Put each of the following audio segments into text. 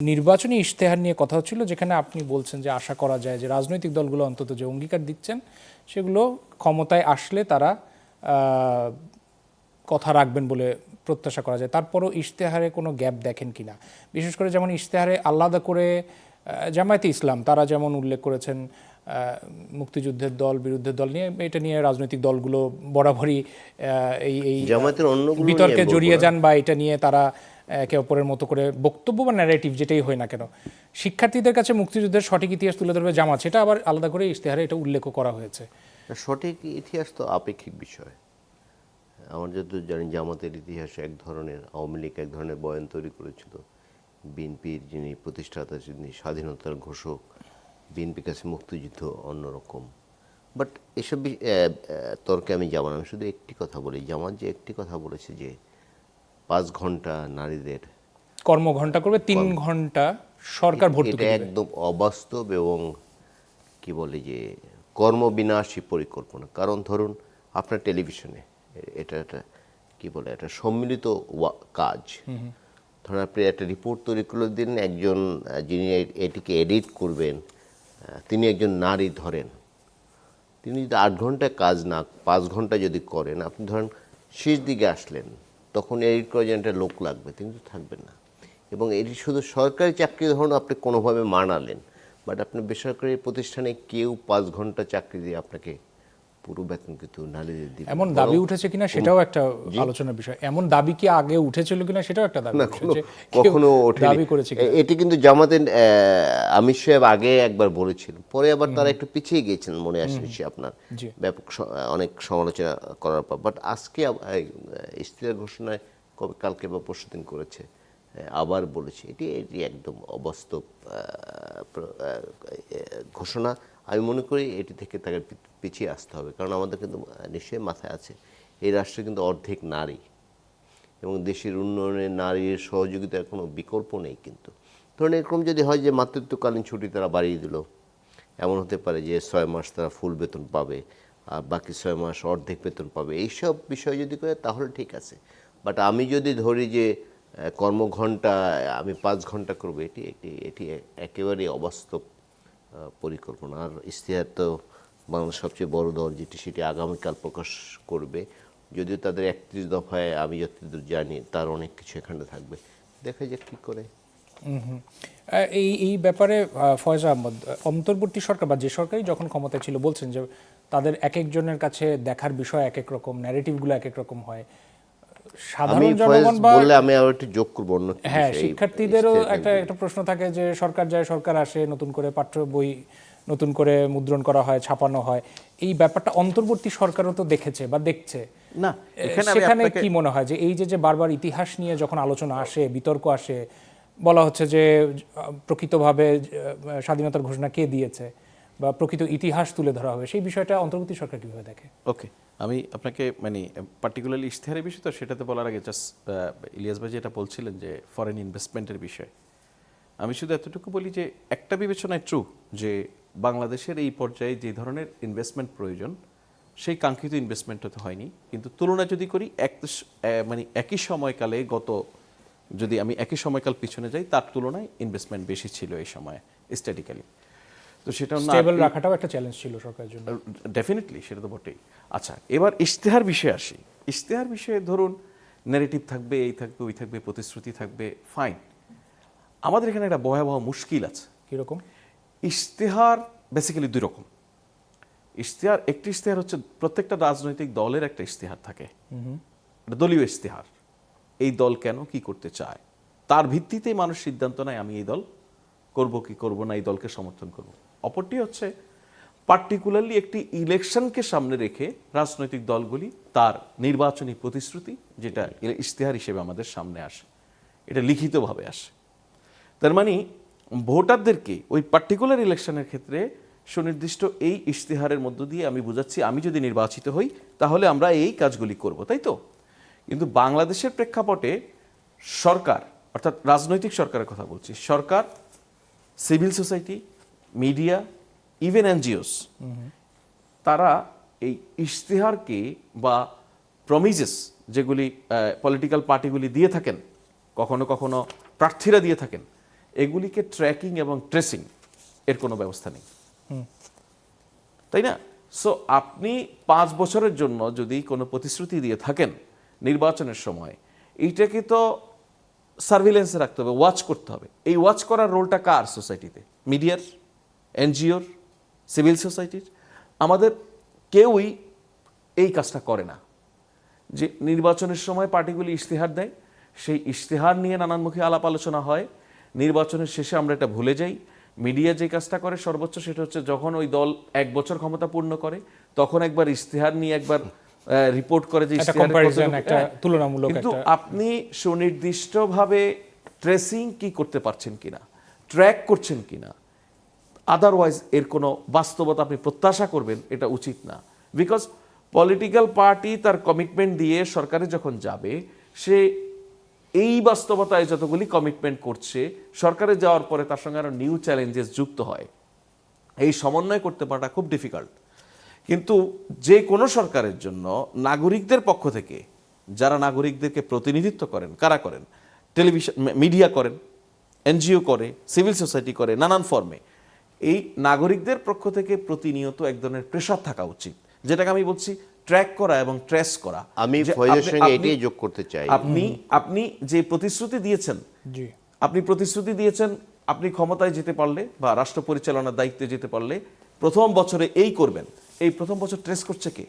নির্বাচনী ইশতেহার নিয়ে কথা হচ্ছিল, যেখানে আপনি বলছেন যে আশা করা যায় যে রাজনৈতিক দলগুলো অন্তত যে অঙ্গীকার দিচ্ছেন সেগুলো ক্ষমতায় আসলে তারা কথা রাখবেন বলে প্রত্যাশা করা যায়। তারপরও ইশতেহারে কোনো গ্যাপ দেখেন কিনা? বিশেষ করে যেমন ইশতেহারে আলাদা করে জামায়াতে ইসলাম তারা যেমন উল্লেখ করেছেন মুক্তিযুদ্ধের দল বিরুদ্ধের দল নিয়ে, এটা নিয়ে রাজনৈতিক দলগুলো বরাবরই এই এই বিতর্কে জড়িয়ে যান বা এটা নিয়ে তারা একে অপরের মতো করে বক্তব্য বা ন্যারেটিভ যেটাই হয় না কেন, শিক্ষার্থীদের কাছে মুক্তিযুদ্ধের সঠিক ইতিহাস তুলে ধরবে জামাত, সেটা আবার আলাদা করে ইশতেহারে এটা উল্লেখ করা হয়েছে। সঠিক ইতিহাস তো আপেক্ষিক বিষয়। আমরা যত জানি জামাতের ইতিহাস এক ধরনের, আওয়ামী লীগ এক ধরনের বয়ান তৈরি করেছিল, বিএনপির যিনি প্রতিষ্ঠাতা যিনি স্বাধীনতার ঘোষক, বিএনপির কাছে মুক্তিযুদ্ধ অন্যরকম। বাট এসব তর্কে আমি যাব না, আমি শুধু একটি কথা বলি, জামাত যে একটি কথা বলেছে যে 5 ঘন্টা নারীদের কর্মঘণ্টা করবে, 3 ঘন্টা সরকার ভর্তুকি এটা দেবে, একদম অবাস্তব এবং কি বলে যে কর্মবিনাশী পরিকল্পনা। কারণ ধরুন আপনার টেলিভিশনে এটা একটা কি বলে একটা সম্মিলিত কাজ। ধরুন আপনি একটা রিপোর্ট তৈরি করে দিন, একজন যিনি এটিকে এডিট করবেন তিনি একজন নারী ধরেন, তিনি যদি 8 ঘন্টা কাজ না 5 ঘন্টা যদি করেন, আপনি ধরেন শেষ দিকে আসলেন, তখন এডিট করার জন্য একটা লোক লাগবে, তিনি তো থাকবেন না। এবং এটি শুধু সরকারি চাকরি ধরুন আপনি কোনোভাবে মানালেন, বাট আপনি বেসরকারি প্রতিষ্ঠানে কেউ 5 ঘন্টা চাকরি দিয়ে আপনাকে পুরো বেতন কিন্তু নারীদের দিবে। এমন দাবি উঠেছে কিনা সেটাও একটা আলোচনার বিষয়। এমন দাবি কি আগে উঠেছিল কিনা সেটাও একটা দাবি, কখনো দাবি করেছে। এটি কিন্তু জামাতের আমির সাহেব আগে একবার বলেছিল, পরে আবার তারা একটু পিছিয়ে গিয়েছেন মনে আসছে আপনার ব্যাপক অনেক সমালোচনা করার পর। বাট আজকে ইশতেহার ঘোষণায় কালকে বা পরশুদিন করেছে, আবার বলেছে এটি একদম অবাস্তব ঘোষণা। আমি মনে করি এটি থেকে তাকে পিছিয়ে আসতে হবে, কারণ আমাদের কিন্তু নিশ্চয়ই মাথায় আছে এই রাষ্ট্রে কিন্তু অর্ধেক নারী এবং দেশের উন্নয়নে নারীর সহযোগিতার কোনো বিকল্প নেই। কিন্তু ধরুন এরকম যদি হয় যে মাতৃত্বকালীন ছুটি তারা বাড়িয়ে দিল, এমন হতে পারে যে 6 মাস তারা ফুল বেতন পাবে আর বাকি 6 মাস অর্ধেক বেতন পাবে, এইসব বিষয় যদি করে তাহলে ঠিক আছে। বাট আমি যদি ধরি যে কর্মঘণ্টা আমি 5 ঘন্টা করবো, এটি এটি এটি একেবারেই অবাস্তব পরিকল্পনা। আর ইশতেহার তো বাংলাদেশের সবচেয়ে বড় দল যেটি, সেটি আগামীকাল প্রকাশ করবে, যদিও তাদের 31 দফায় আমি যতদূর জানি তার অনেক কিছু এখানে থাকবে, দেখা যাক কী করে। এই ব্যাপারে ফয়েজ আহমদ, অন্তর্বর্তী সরকার বা যে সরকারই যখন ক্ষমতায় ছিল বলছেন যে তাদের এক একজনের কাছে দেখার বিষয় এক এক রকম, ন্যারেটিভগুলো এক এক রকম হয়। সাধারণ জনগণ বা আমি আরো একটু যোগ করব অন্য কিছু, হ্যাঁ, শিক্ষার্থীদেরও একটা প্রশ্ন থাকে যে সরকার যায় সরকার আসে, নতুন করে পাঠ্য বই নতুন করে মুদ্রণ করা হয়, ছাপানো হয়, এই ব্যাপারটা অন্তর্বর্তী সরকারও তো দেখেছে বা দেখছে না। সেখানে কি মনে হয় যে এই যে বারবার ইতিহাস নিয়ে যখন আলোচনা আসে, বিতর্ক আসে, বলা হচ্ছে যে প্রকৃতভাবে স্বাধীনতার ঘোষণা কে দিয়েছে বা প্রকৃত ইতিহাস তুলে ধরা হবে, সেই বিষয়টা অন্তর্বর্তী সরকার কিভাবে দেখে? ওকে, আমি আপনাকে পার্টিকুলারলি ইশতেহারের বিষয় তো সেটাতে বলার আগে জাস্ট ইলিয়াস ভাই যেটা বলছিলেন যে ফরেন ইনভেস্টমেন্টের বিষয়, আমি শুধু এতটুকু বলি যে একটা বিবেচনায় ট্রু যে বাংলাদেশের এই পর্যায়ে যে ধরনের ইনভেস্টমেন্ট প্রয়োজন সেই কাঙ্ক্ষিত ইনভেস্টমেন্ট হতে হয়নি। কিন্তু তুলনা যদি করি একই সময়কালে যদি আমি একই সময়কাল পিছনে যাই, তার তুলনায় ইনভেস্টমেন্ট বেশি ছিল এই সময়ে স্ট্যাটিক্যালি। তো সেটা স্টেবল রাখাটাও একটা চ্যালেঞ্জ ছিল সরকারের জন্য, ডেফিনেটলি, সেটা তো বটেই। আচ্ছা, এবার ইশতেহার বিষয়ে আসি। ইশতেহার বিষয়ে ধরুন ন্যারেটিভ থাকবে, এই থাকবে, ওই থাকবে, প্রতিশ্রুতি থাকবে, ফাইন। আমাদের এখানে একটা ভয়াবহ মুশকিল আছে। কীরকম? ইশতেহার বেসিক্যালি 2 রকম। একটি ইশতেহার হচ্ছে প্রত্যেকটা রাজনৈতিক দলের একটা ইশতেহার থাকে, দলীয় ইশতেহার। এই দল কেন কি করতে চায় তার ভিত্তিতেই মানুষ সিদ্ধান্ত নেয় আমি এই দল করব কি করব না, এই দলকে সমর্থন করব। অপরটি হচ্ছে পার্টিকুলারলি একটি ইলেকশনকে সামনে রেখে রাজনৈতিক দলগুলি তার নির্বাচনী প্রতিশ্রুতি, যেটা ইশতেহার হিসেবে আমাদের সামনে আসে, এটা লিখিতভাবে আসে। তার মানে ভোটারদেরকে ওই পার্টিকুলার ইলেকশনের ক্ষেত্রে সুনির্দিষ্ট এই ইশতেহারের মধ্য দিয়ে আমি বুঝাচ্ছি আমি যদি নির্বাচিত হই তাহলে আমরা এই কাজগুলি করব, তাই তো? কিন্তু বাংলাদেশের প্রেক্ষাপটে সরকার, অর্থাৎ রাজনৈতিক সরকারের কথা বলছি, সরকার, civil society, media, even NGOs, তারা এই ইশতেহারকে বা প্রমিজেস যেগুলি পলিটিক্যাল পার্টিগুলি দিয়ে থাকেন, কখনো কখনো প্রার্থীরা দিয়ে থাকেন, এগুলিকে ট্র্যাকিং এবং ট্রেসিং এর কোনো ব্যবস্থা নেই, তাই না? সো আপনি 5 বছরের জন্য যদি কোনো প্রতিশ্রুতি দিয়ে থাকেন নির্বাচনের সময়, এইটাকে তো সার্ভিলেন্সে রাখতে হবে, ওয়াচ করতে হবে। এই ওয়াচ করার রোলটা কার সোসাইটিতে? মিডিয়ার, এনজিওর, সিভিল সোসাইটির? আমাদের কেউই এই কাজটা করে না। যে নির্বাচনের সময় পার্টিগুলি ইশতেহার দেয়, সেই ইশতেহার নিয়ে নানানমুখী আলাপ আলোচনা হয়, নির্বাচনের শেষে আমরা এটা ভুলে যাই। মিডিয়া যে কাজটা করে সর্বোচ্চ, সেটা হচ্ছে যখন ওই দল 1 বছর ক্ষমতা পূর্ণ করে তখন একবার ইশতেহার নিয়ে একবার রিপোর্ট করে যে তুলনামূলক। কিন্তু আপনি সুনির্দিষ্টভাবে ট্রেসিং কি করতে পারছেন কিনা, ট্র্যাক করছেন কিনা, আদারওয়াইজ এর কোনো বাস্তবতা আপনি প্রত্যাশা করবেন, এটা উচিত না। বিকজ পলিটিক্যাল পার্টি তার কমিটমেন্ট দিয়ে সরকারে যখন যাবে, সে এই বাস্তবতায় যতগুলি কমিটমেন্ট করছে, সরকারে যাওয়ার পরে তার সঙ্গে আরো নিউ চ্যালেঞ্জেস যুক্ত হয়। এই সমন্বয় করতে পারাটা খুব ডিফিকাল্ট। কিন্তু যে কোনো সরকারের জন্য নাগরিকদের পক্ষ থেকে, যারা নাগরিকদেরকে প্রতিনিধিত্ব করেন, কারা করেন? টেলিভিশন, মিডিয়া করেন, এনজিও করে, সিভিল সোসাইটি করে, নানান ফর্মে। এই নাগরিকদের পক্ষ থেকে প্রতিনিয়ত এক ধরনের প্রেশার থাকা উচিত, যেটাকে আমি বলছি ট্র্যাক করা এবং ট্রেস করা। আমি ফয়েজের সঙ্গে এটাই যোগ করতে চাই। আপনি যে প্রতিশ্রুতি দিয়েছেন, আপনি ক্ষমতায় যেতে পারলে বা রাষ্ট্র পরিচালনার দায়িত্বে যেতে পারলে প্রথম বছরে এই করবেন, এই প্রথম বছর ট্রেস করছে কে?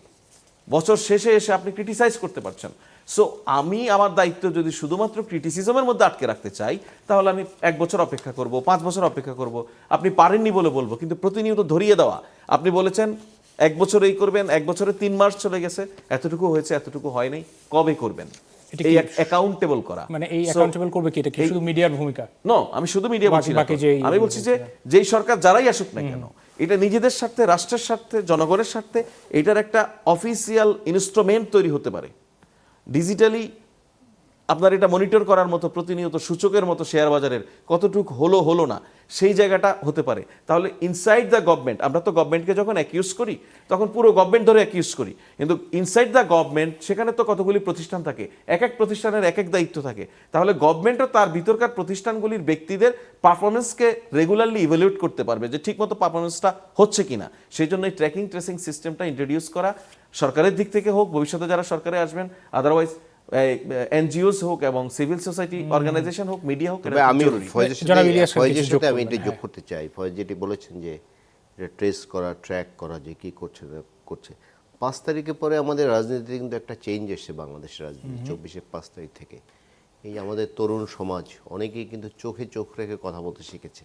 বছর শেষে এসে আপনি ক্রিটিসাইজ করতে পারছেন। সো আমি আমার দায়িত্ব যদি শুধুমাত্র ক্রিটিসিজমের মধ্যে আটকে রাখতে চাই, তাহলে আমি 1 বছর অপেক্ষা করব, 5 বছর অপেক্ষা করব। আপনি পারেননি বলে বলবো, কিন্তু প্রতিনিয়ত ধরিয়ে দেওয়া, আপনি বলেছেন 1 বছর এই করবেন, 1 বছরে 3 মাস চলে গেছে, এতটুকু হয়েছে, এতটুকু হয় নাই, কবে করবেন? এই অ্যাকাউন্টেবল করা, মানে এই অ্যাকাউন্টেবল করবে কি? এটা কি শুধু মিডিয়ার ভূমিকা? নো, আমি শুধু মিডিয়া বলছি না। আমি বলছি যে যেই সরকার যারাই আসুক না কেন, এটা নিজেদের স্বার্থে, রাষ্ট্রের স্বার্থে, জনগণের স্বার্থে এটার একটা অফিসিয়াল ইনস্ট্রুমেন্ট তৈরি হতে পারে। ডিজিটালি আপনার এটা মনিটর করার মতো, প্রতিনিয়ত সূচকের মতো শেয়ার বাজারের কতটুকু হলো না, সেই জায়গাটা হতে পারে। তাহলে ইনসাইড দ্য গভর্নমেন্ট, আমরা তো গভর্নমেন্টকে যখন অ্যাকিউজ করি তখন পুরো গভর্নমেন্ট ধরে অ্যাকিউজ করি, কিন্তু ইনসাইড দ্য গভর্নমেন্ট সেখানে তো কতগুলি প্রতিষ্ঠান থাকে, এক এক প্রতিষ্ঠানের এক এক দায়িত্ব থাকে। তাহলে গভর্নমেন্টও তার ভিতরকার প্রতিষ্ঠানগুলির ব্যক্তিদের পারফরমেন্সকে রেগুলারলি ইভ্যালুয়েট করতে পারবে যে ঠিকমতো পারফরমেন্সটা হচ্ছে কিনা। সেই জন্য এই ট্র্যাকিং ট্রেসিং সিস্টেমটা ইন্ট্রোডিউস করা, সরকারের দিক থেকে হোক, ভবিষ্যতে যারা সরকারে আসবেন, আদারওয়াইজ এনজিওস হোক এবং সিভিল সোসাইটি অর্গানাইজেশন হোক, মিডিয়া হোক। আমি ফয়েজের সাথে আমি এটা যোগ করতে চাই। ফয়েজ যেটি বলেছেন যে এটা ট্রেস করা, ট্র্যাক করা, যে কি করছে না করছে। 5 তারিখের পরে আমাদের রাজনীতিতে কিন্তু একটা চেঞ্জ এসেছে বাংলাদেশের রাজনীতি। 24-এর 5 তারিখ থেকে এই আমাদের তরুণ সমাজ অনেকেই কিন্তু চোখে চোখ রেখে কথা বলতে শিখেছে।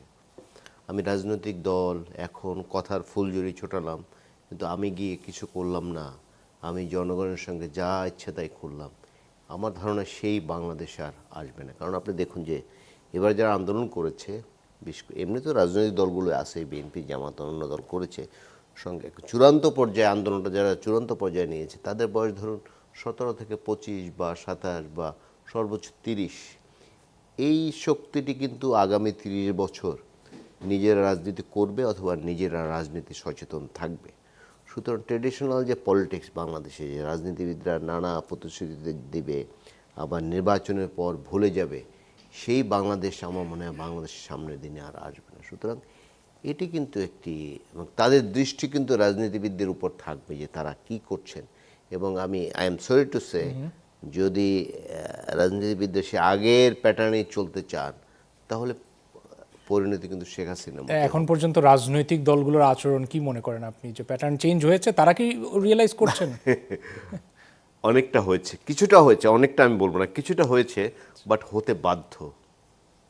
আমি রাজনৈতিক দল এখন কথার ফুলঝুরি ছোটালাম, কিন্তু আমি গিয়ে কিছু করলাম না, আমি জনগণের সঙ্গে যা ইচ্ছে তাই করলাম। আমার ধারণা সেই বাংলাদেশে আর আসবে না। কারণ আপনি দেখুন যে এবার যারা আন্দোলন করেছে, এমনি তো রাজনৈতিক দলগুলো আছে, বিএনপি, জামাত, অন্য দল করেছে, সঙ্গে চূড়ান্ত পর্যায়ে আন্দোলনটা যারা চূড়ান্ত পর্যায়ে নিয়েছে তাদের বয়স ধরুন 17 থেকে 25 বা 27 বা সর্বোচ্চ 30। এই শক্তিটি কিন্তু আগামী 30 বছর নিজেরা রাজনীতি করবে অথবা নিজেরা রাজনীতি সচেতন থাকবে। সুতরাং ট্রেডিশনাল যে পলিটিক্স বাংলাদেশে, যে রাজনীতিবিদরা নানা প্রতিশ্রুতি দেবে আবার নির্বাচনের পর ভুলে যাবে, সেই বাংলাদেশ আমার মনে হয় বাংলাদেশের সামনের দিনে আর আসবে না। সুতরাং এটি কিন্তু একটি, এবং তাদের দৃষ্টি কিন্তু রাজনীতিবিদদের উপর থাকবে যে তারা কি করছেন। এবং I am sorry to say, যদি রাজনীতিবিদরা সে আগের প্যাটার্নে চলতে চান তাহলে পরিণতি কিন্তু শেখ হাসিনা। এখন পর্যন্ত রাজনৈতিক দলগুলোর আচরণ কি মনে করেন আপনি, যে প্যাটার্ন চেঞ্জ হয়েছে, তারা কি রিয়েলাইজ করছেন? অনেকটা হয়েছে, কিছুটা হয়েছে, অনেকটা আমি বলবো না, কিছুটা হয়েছে, বাট হতে বাধ্য।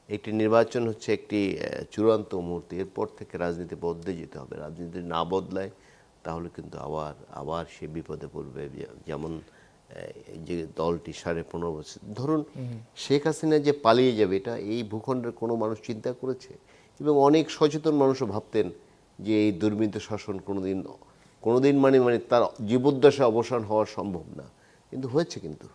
একটি নির্বাচন হচ্ছে একটি চূড়ান্ত মুহূর্ত, এরপর থেকে রাজনীতি বদলে যেতে হবে। রাজনীতি না বদলায় তাহলে কিন্তু আবার সে বিপদে পড়বে। যেমন যে দলটি 15.5 বছর ধরুন শেখ হাসিনা যে পালিয়ে যাবে, এটা এই ভূখণ্ডের কোনো মানুষ চিন্তা করেছে? এবং অনেক সচেতন মানুষও ভাবতেন যে এই দুর্নীতি শাসন কোনোদিন মানে তার জীবদ্দশা অবসান হওয়া সম্ভব না, কিন্তু হয়েছে। কিন্তু